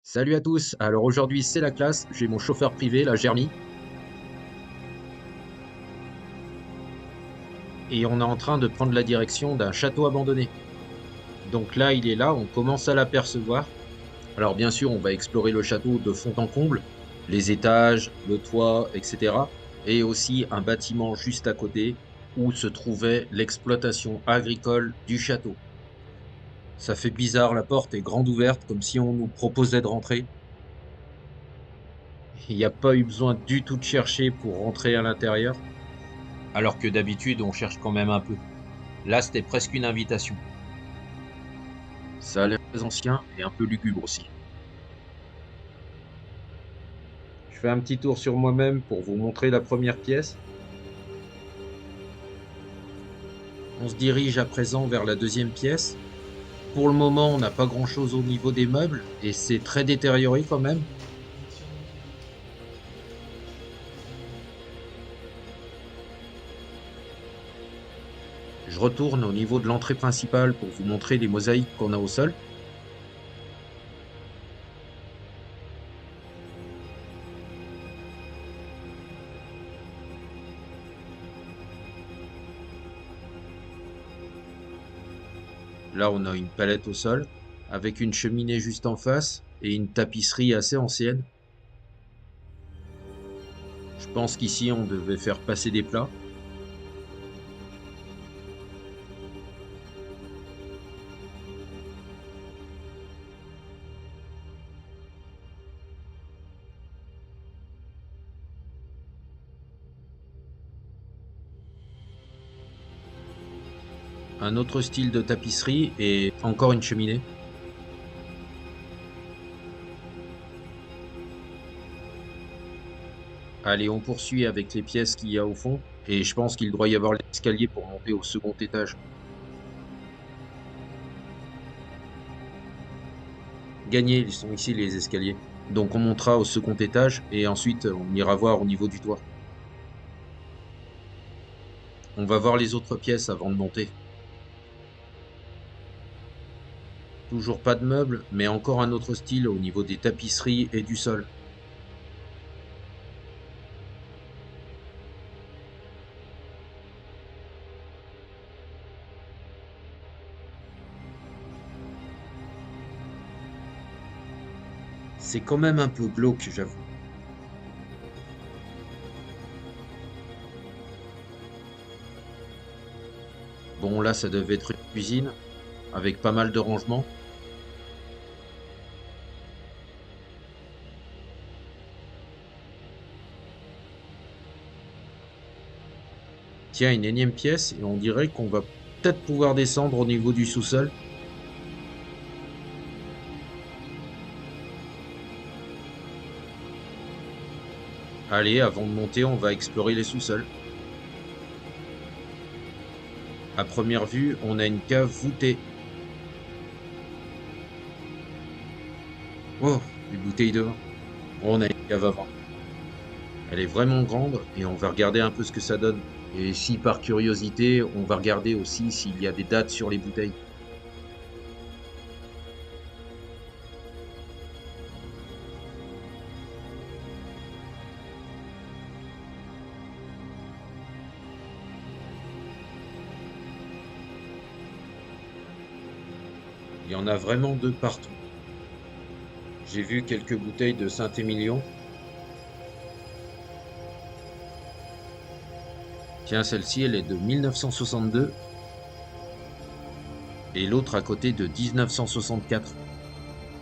Salut à tous, alors aujourd'hui c'est la classe, j'ai mon chauffeur privé, la Jeremy, et on est en train de prendre la direction d'un château abandonné. Donc là il est là, on commence à l'apercevoir. Alors bien sûr on va explorer le château de fond en comble, les étages, le toit, etc. Et aussi un bâtiment juste à côté où se trouvait l'exploitation agricole du château. Ça fait bizarre, la porte est grande ouverte comme si on nous proposait de rentrer. Il n'y a pas eu besoin du tout de chercher pour rentrer à l'intérieur. Alors que d'habitude on cherche quand même un peu. Là, c'était presque une invitation. Ça a l'air très ancien et un peu lugubre aussi. Je fais un petit tour sur moi-même pour vous montrer la première pièce. On se dirige à présent vers la deuxième pièce. Pour le moment, on n'a pas grand-chose au niveau des meubles et c'est très détérioré quand même. Je retourne au niveau de l'entrée principale pour vous montrer les mosaïques qu'on a au sol. Là, on a une palette au sol avec une cheminée juste en face et une tapisserie assez ancienne. Je pense qu'ici, on devait faire passer des plats. Un autre style de tapisserie et encore une cheminée. Allez, on poursuit avec les pièces qu'il y a au fond et je pense qu'il doit y avoir l'escalier pour monter au second étage. Gagnés, ils sont ici les escaliers. Donc on montera au second étage et ensuite on ira voir au niveau du toit. On va voir les autres pièces avant de monter. Toujours pas de meubles, mais encore un autre style au niveau des tapisseries et du sol. C'est quand même un peu glauque, j'avoue. Bon, là, ça devait être une cuisine avec pas mal de rangements. Tiens, une énième pièce et on dirait qu'on va peut-être pouvoir descendre au niveau du sous-sol. Allez, avant de monter, on va explorer les sous-sols. À première vue, on a une cave voûtée. Oh, des bouteilles de vin. On a une cave à vin. Elle est vraiment grande et on va regarder un peu ce que ça donne. Et si par curiosité, on va regarder aussi s'il y a des dates sur les bouteilles. Il y en a vraiment de partout. J'ai vu quelques bouteilles de Saint-Émilion. Tiens, celle-ci, elle est de 1962 et l'autre à côté de 1964.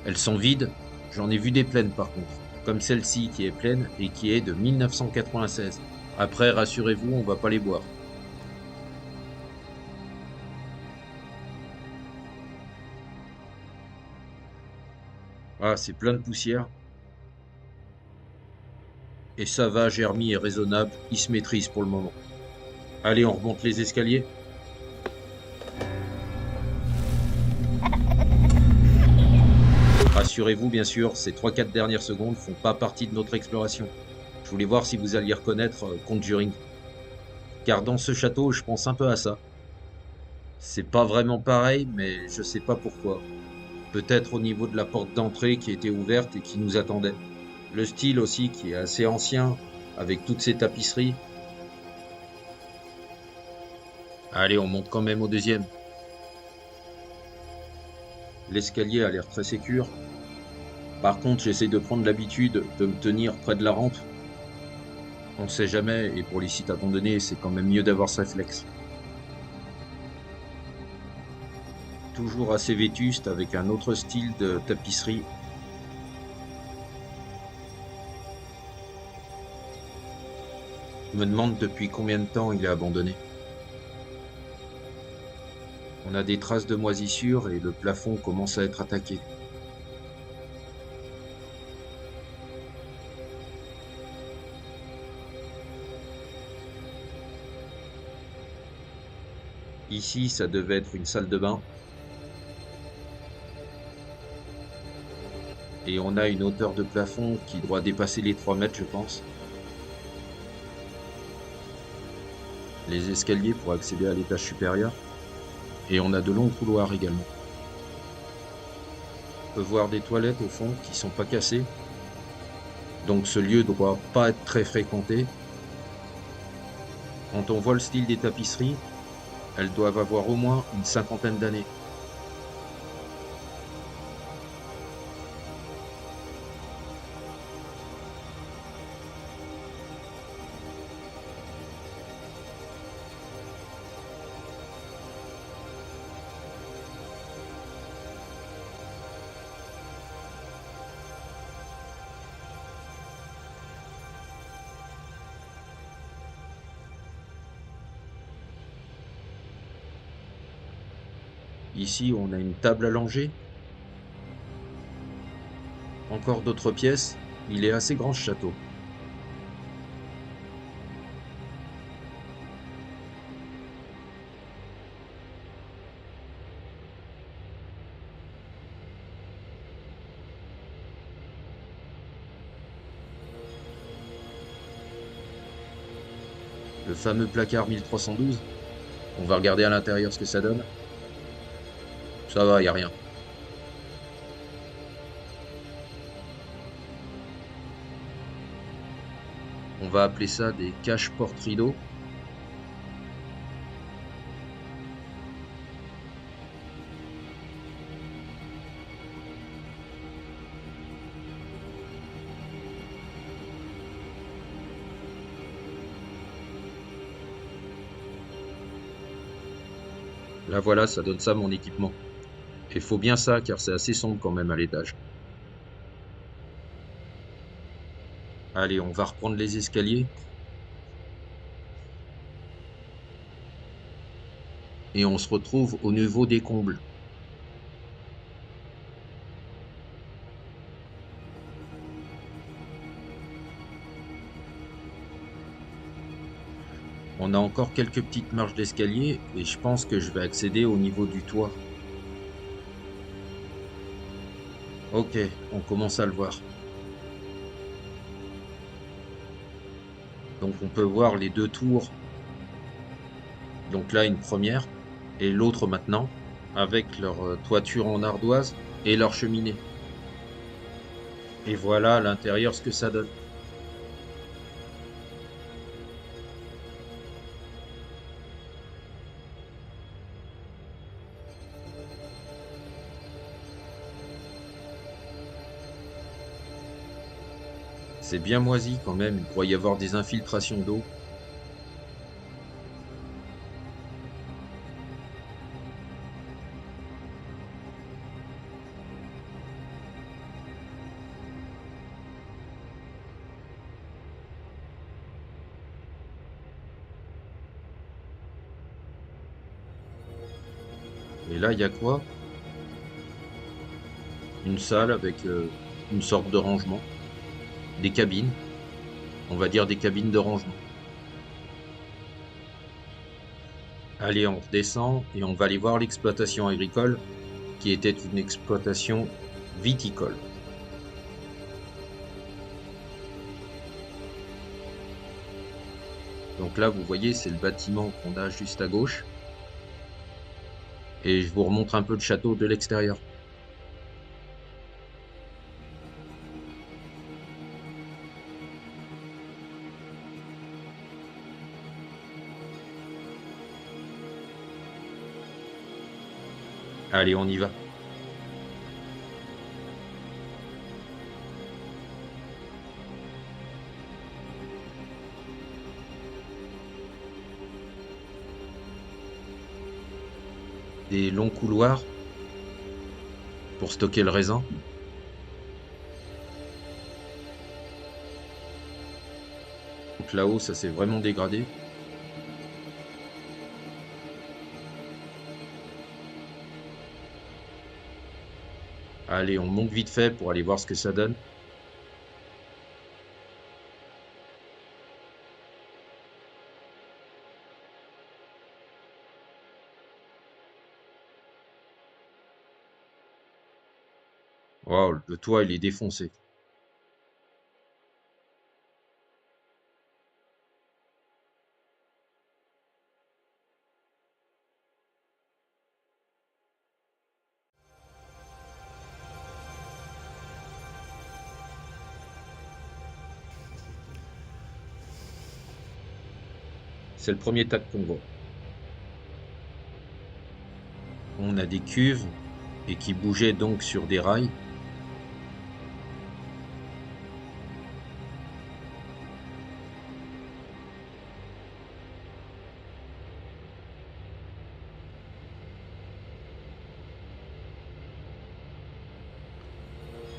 Elles sont vides, j'en ai vu des pleines par contre, comme celle-ci qui est pleine et qui est de 1996. Après, rassurez-vous, on va pas les boire. Ah, c'est plein de poussière. Et ça va, Jeremy est raisonnable, il se maîtrise pour le moment. Allez, on remonte les escaliers. Rassurez-vous, bien sûr, ces 3-4 dernières secondes font pas partie de notre exploration. Je voulais voir si vous alliez reconnaître Conjuring. Car dans ce château, je pense un peu à ça. C'est pas vraiment pareil, mais je sais pas pourquoi. Peut-être au niveau de la porte d'entrée qui était ouverte et qui nous attendait. Le style aussi qui est assez ancien, avec toutes ces tapisseries. Allez, on monte quand même au deuxième. L'escalier a l'air très sécure. Par contre, j'essaie de prendre l'habitude de me tenir près de la rampe. On ne sait jamais, et pour les sites abandonnés, c'est quand même mieux d'avoir ce réflexe. Toujours assez vétuste avec un autre style de tapisserie. Je me demande depuis combien de temps il est abandonné. On a des traces de moisissure et le plafond commence à être attaqué. Ici, ça devait être une salle de bain. Et on a une hauteur de plafond qui doit dépasser les 3 mètres, je pense. Les escaliers pour accéder à l'étage supérieur. Et on a de longs couloirs également. On peut voir des toilettes au fond qui sont pas cassées. Donc ce lieu doit pas être très fréquenté. Quand on voit le style des tapisseries, elles doivent avoir au moins une cinquantaine d'années. Ici, on a une table allongée. Encore d'autres pièces. Il est assez grand ce château. Le fameux placard 1312. On va regarder à l'intérieur ce que ça donne. Ça va, y a rien. On va appeler ça des caches porte-rideaux. Là voilà, ça donne ça mon équipement. Il faut bien ça car c'est assez sombre quand même à l'étage. Allez, on va reprendre les escaliers. Et on se retrouve au niveau des combles. On a encore quelques petites marches d'escalier et je pense que je vais accéder au niveau du toit. Ok, on commence à le voir. Donc on peut voir les deux tours. Donc là une première et l'autre maintenant avec leur toiture en ardoise et leur cheminée. Et voilà à l'intérieur ce que ça donne. C'est bien moisi quand même, il pourrait y avoir des infiltrations d'eau. Et là, il y a quoi? Une salle avec une sorte de rangement. Des cabines. On va dire des cabines de rangement. Allez, on redescend et on va aller voir l'exploitation agricole qui était une exploitation viticole. Donc là, vous voyez, c'est le bâtiment qu'on a juste à gauche. Et je vous remontre un peu le château de l'extérieur. Allez, on y va. Des longs couloirs pour stocker le raisin. Donc là-haut, ça s'est vraiment dégradé. Allez, on monte vite fait pour aller voir ce que ça donne. Waouh, le toit, il est défoncé. C'est le premier tas qu'on voit. On a des cuves et qui bougeaient donc sur des rails.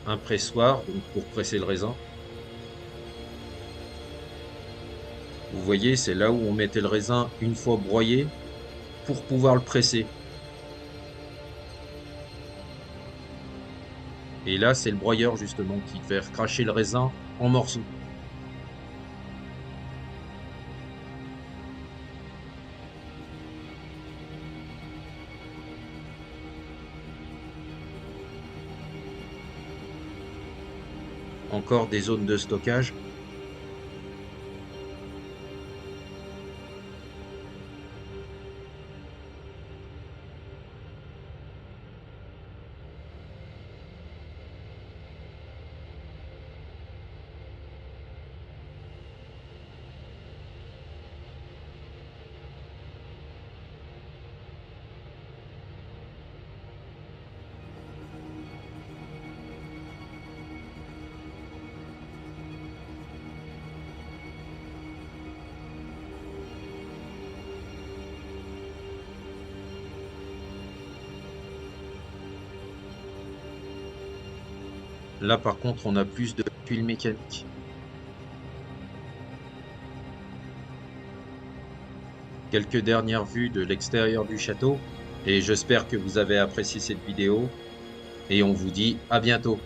Un pressoir, donc pour presser le raisin. Vous voyez, c'est là où on mettait le raisin une fois broyé pour pouvoir le presser. Et là, c'est le broyeur justement qui fait cracher le raisin en morceaux. Encore des zones de stockage. Là, par contre, on a plus de tuiles mécaniques. Quelques dernières vues de l'extérieur du château. Et j'espère que vous avez apprécié cette vidéo. Et on vous dit à bientôt.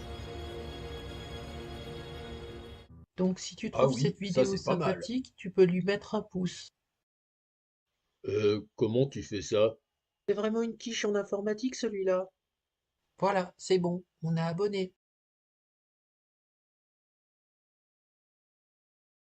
Donc, si tu Ah trouves oui, cette ça vidéo c'est pas mal. sympathique, tu peux lui mettre un pouce. Comment tu fais ça? C'est vraiment une quiche en informatique, celui-là. Voilà, c'est bon, on est abonné.